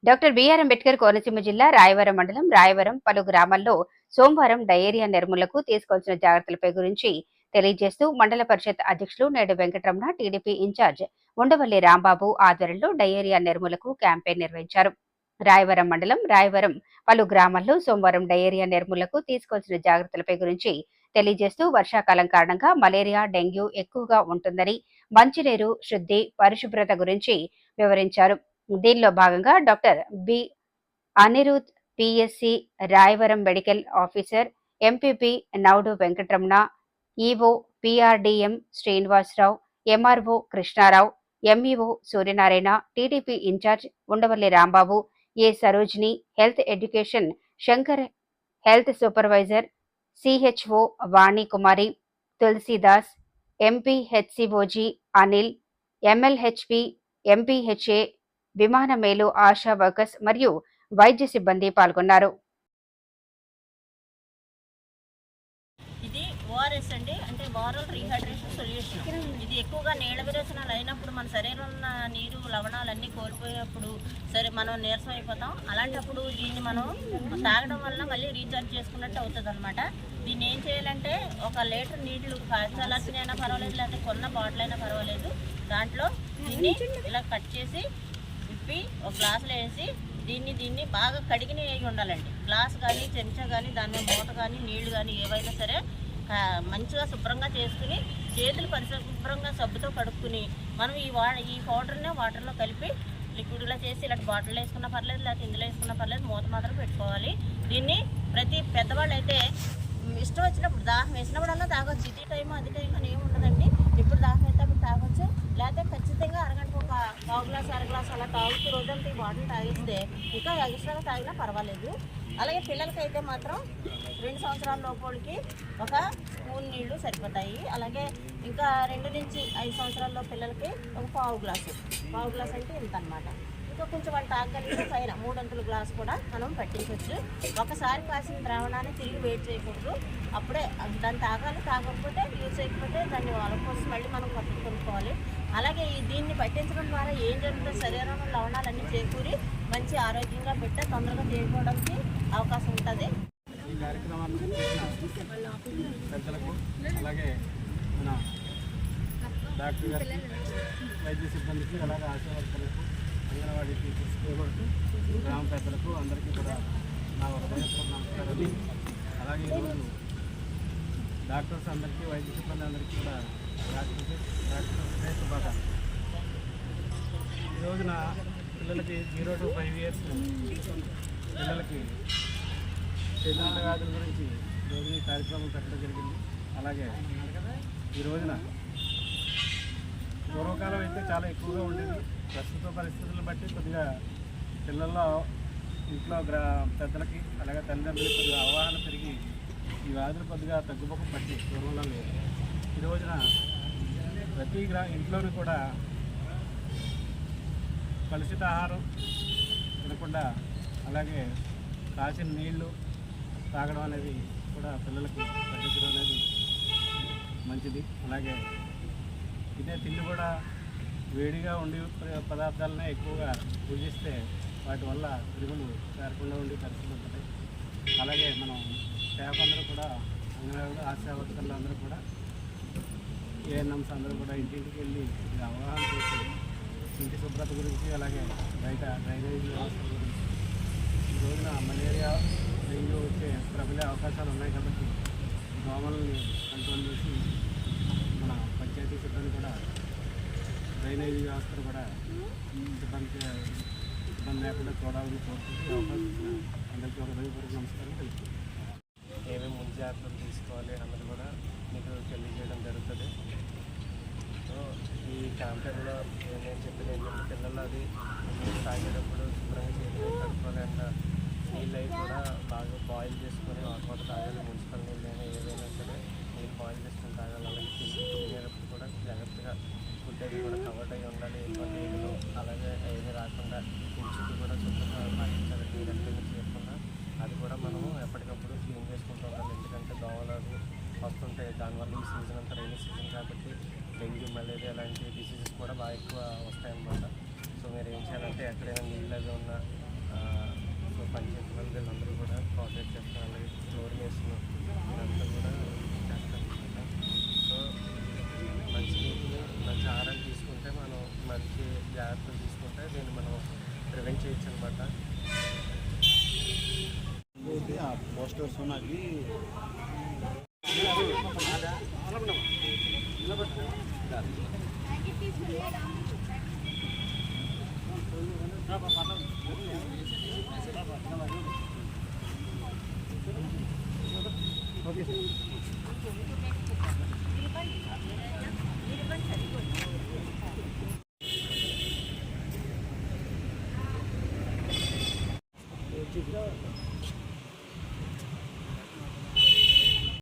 Doctor BR Ambedkar Konaseema జిల్లా రాయవరం మండలం రాయవరం పలు గ్రామాల్లో సోమవారం డయేరియా నిర్మూలనకు తీసుకోవాల్సిన జాగ్రత్తలపై గురించి తెలియజేస్తూ మండల పరిషత్ అధ్యక్షులు నేడు వెంకటరమణ టీడీపీ ఇన్ఛార్జ్ ఉండవల్లి రాంబాబు ఆధ్వర్యంలో డయేరియా నిర్మూలనకు క్యాంపెయిన్ నిర్వహించారు. రాయవరం మండలం రాయవరం పలు గ్రామాల్లో సోమవారం డయేరియా నిర్మూలనకు తీసుకోవాల్సిన జాగ్రత్తలపై గురించి తెలియజేస్తూ వర్షాకాలం కారణంగా మలేరియా డెంగ్యూ ఎక్కువగా ఉంటుందని మంచినీరు శుద్ధి పరిశుభ్రత గురించి వివరించారు. దీనిలో భాగంగా doctor B Anirudh PSC Rayavaram medical officer MPP Naudu Venkataramana EO PRDM Srinivasarao MRO Krishnarao MEO Suryanarayana TDP incharge Undavalli Rambabu A Sarojini health education Shankar health supervisor CHO Vanikumari Tulasidas ఎంపీహెచ్సిఓజీ అనిల్ ఎంఎల్హెచ్పి ఎంపీహెచ్ఏ విమాన మేలు ఆశా వర్కర్స్ మరియు వైద్య సిబ్బంది పాల్గొన్నారు. ఇది ఓఆర్ఎస్ అండి, అంటే ఓరల్ రీహైడ్రేషన్ సొల్యూషన్. ఇది ఎక్కువగా నీళ్ళ విరేచనాలు అయినప్పుడు మన శరీరంలో ఉన్న నీరు లవణాలన్నీ కోల్పోయేప్పుడు మనం నీరసం అయిపోతాం. అలాంటప్పుడు దీన్ని మనం తాగడం వల్ల మళ్ళీ రీఛార్జ్ చేసుకున్నట్టు అవుతుంది అనమాట. దీన్ని ఏం చేయాలంటే 1 లీటర్ నీళ్లు చల్లార్చిన అయినా పర్వాలేదు, లేకపోతే కొన్న బాటిల్ అయినా పర్వాలేదు, దాంట్లో దీన్ని ఇలా కట్ చేసి విప్పి ఒక గ్లాసులో వేసి దీన్ని బాగా కడిగిన అయి ఉండాలండి. గ్లాస్ కానీ చెంచా కానీ దాని మీద మూత కానీ నీళ్లు కానీ ఏవైనా సరే మంచిగా శుభ్రంగా చేసుకుని చేతులు పరిశుభ్రంగా సబ్బుతో కడుక్కుని మనం ఈ పౌడర్ని వాటర్లో కలిపి లిక్విడ్లో చేసి ఇలాంటి బాటిల్ వేసుకున్నా పర్లేదు, లేకపోతే ఇందులో వేసుకున్నా పర్లేదు, మూత మాత్రం పెట్టుకోవాలి. దీన్ని ప్రతి పెద్దవాళ్ళు అయితే ఇష్టం వచ్చినప్పుడు దాహం వేసినప్పుడల్లా తాగొచ్చు. ఇది టైం అది టైం అని ఏమి ఉండదండి. ఎప్పుడు దాహం అయితే అప్పుడు తాగొచ్చు. లేకపోతే ఖచ్చితంగా అరగంటకు ఒక పావు గ్లాస్ 1/2 గ్లాస్ అలా తాగుతూ రోజంతా ఈ బాటిల్ తాగిస్తే ఇంకా ఎక్స్ట్రాగా తాగినా పర్వాలేదు. అలాగే పిల్లలకైతే మాత్రం 2 సంవత్సరాల లోపలికి 1 స్పూన్ నీళ్లు సరిపోతాయి. అలాగే ఇంకా 2 నుంచి 5 సంవత్సరాల పిల్లలకి ఒక పావు గ్లాస్ అంటే ఇంత అనమాట. ఇంకా కొంచెం వాళ్ళు తాగలిగితే పైన 3 గ్లాస్ కూడా మనం పట్టించవచ్చు. ఒకసారి కాసిన ద్రావణాన్ని తిరిగి వేడి చేయకూడదు. అప్పుడే దాన్ని తాగకపోతే యూజ్ చేయకపోతే దాన్ని వాళ్ళకోసం మళ్ళీ మనం కొత్తగా కొనుక్కోవాలి. అలాగే దీన్ని పట్టించడం ద్వారా ఏం జరుగుతుంది, శరీరంలో లవణాలన్నీ చేకూరి మంచి ఆరోగ్యంగా పెట్టే తొందరగా తీసుకోవడానికి అవకాశం ఉంటుంది. ఈ కార్యక్రమాన్ని పెద్దలకు అలాగే మన డాక్టర్ గారికి, వైద్య సిబ్బందికి, అలాగే ఆశా వర్కర్లకు, అంగన్వాడీ టీచర్స్కి, గ్రామ పెద్దలకు అందరికీ కూడా నా హృదయపూర్వక నమస్కారాలు. అలాగే ఈరోజు డాక్టర్స్ అందరికీ, వైద్య సిబ్బంది అందరికీ కూడా డాక్టర్స్ డే శుభాకాంక్షలు. ఈ రోజున పిల్లలకి 0 to 5 years పిల్లలకి చైతన్య వ్యాధుల గురించి ఈరోజు ఈ కార్యక్రమం పెట్టడం జరిగింది. అలాగే ఈ రోజున పూర్వకాలం అయితే చాలా ఎక్కువగా ఉండేది. ప్రస్తుత పరిస్థితులను బట్టి కొద్దిగా పిల్లల్లో ఇంట్లో పెద్దలకి అలాగే తల్లిదండ్రులకి కొద్దిగా అవగాహన పెరిగి ఈ వ్యాధులు కొద్దిగా తగ్గుముఖం పట్టి పూర్వంలో లేదు. ఈ రోజున ప్రతి ఇంట్లోనూ కూడా కలుషిత ఆహారం తినకుండా అలాగే కాచిన నీళ్లు తాగడం అనేది కూడా పిల్లలకి పట్టించడం అనేది మంచిది. అలాగే ఇదే తిండి కూడా వేడిగా ఉండి పదార్థాలనే ఎక్కువగా పూజిస్తే వాటి వల్ల క్రిములు చేరకుండా ఉండే పరిస్థితి ఉంటుంది. అలాగే మనం స్టాఫ్ అందరూ కూడా అంగన్వాడీ ఆశా వర్కర్లు అందరూ కూడా ఏఎన్ఎంస్ అందరూ కూడా ఇంటింటికి వెళ్ళి అవగాహన చేసి ఇంటి శుభ్రత గురించి అలాగే బయట డ్రైనేజ్ వ్యవస్థ గురించి ఈ రోజున మలేరియా డెంగ్యూ వచ్చే ప్రబలే అవకాశాలు ఉన్నాయి కాబట్టి దోమల్ని కంట్రోల్ చేసి మన పంచాయతీ సిబ్బంది కూడా డ్రైనేజ్ వ్యవస్థను కూడా ఇబ్బంది లేకుండా చూడాలని కోరుకుంటూ అవకాశం అందరికీ ఒక హృదయపూర్వక నమస్కారం తెలుపుతుంది. ఏమేమి ముందు జాగ్రత్తలు తీసుకోవాలి అన్నది కూడా మీకు తెలియజేయడం జరుగుతుంది. సో ఈ క్యాంపెయిన్లో నేను చెప్పిన ఏంటంటే పిల్లలు అది నీళ్ళు తాగేటప్పుడు శుభ్రంగా చేతులు కడుక్కోవాలి అంట. నీళ్ళు అవి కూడా బాగా బాయిల్ చేసుకొని వాటర్ తాగాలి. మున్సిపల్ నీళ్ళు అయినా ఏదైనా సరే నీళ్ళు బాయిల్ చేసుకొని తాగాలి. అలాగే తినేటప్పుడు కూడా జాగ్రత్తగా ఫుడ్ అది కూడా కవర్డ్ అయ్యి ఉండాలి. ఎక్కువ నీళ్ళు అలాగే ఏమీ రాకుండా చుట్టూ కూడా శుభ్రంగా పాటించాలి. నీరు ఎక్కడైనా చేయకుండా అది కూడా మనము ఎప్పటికప్పుడు క్లీన్ చేసుకుంటూ ఉండాలి. ఎందుకంటే దోమలు వస్తుంటాయి. దానివల్ల ఈ సీజన్ అంతా రైనీ సీజన్ కాబట్టి డెంగ్యూ మలేరియా లాంటి డిసీజెస్ కూడా బాగా ఎక్కువ వస్తాయన్నమాట. సో మీరు ఏం చేయాలంటే ఎక్కడైనా నీళ్ళు అవి ఉన్నా జాగ్రత్తలు తీసుకుంటే దీన్ని మనం ప్రివెంట్ చేయొచ్చు అనమాట. ఆ పోస్టర్స్ ఉన్నది ఓకే సార్.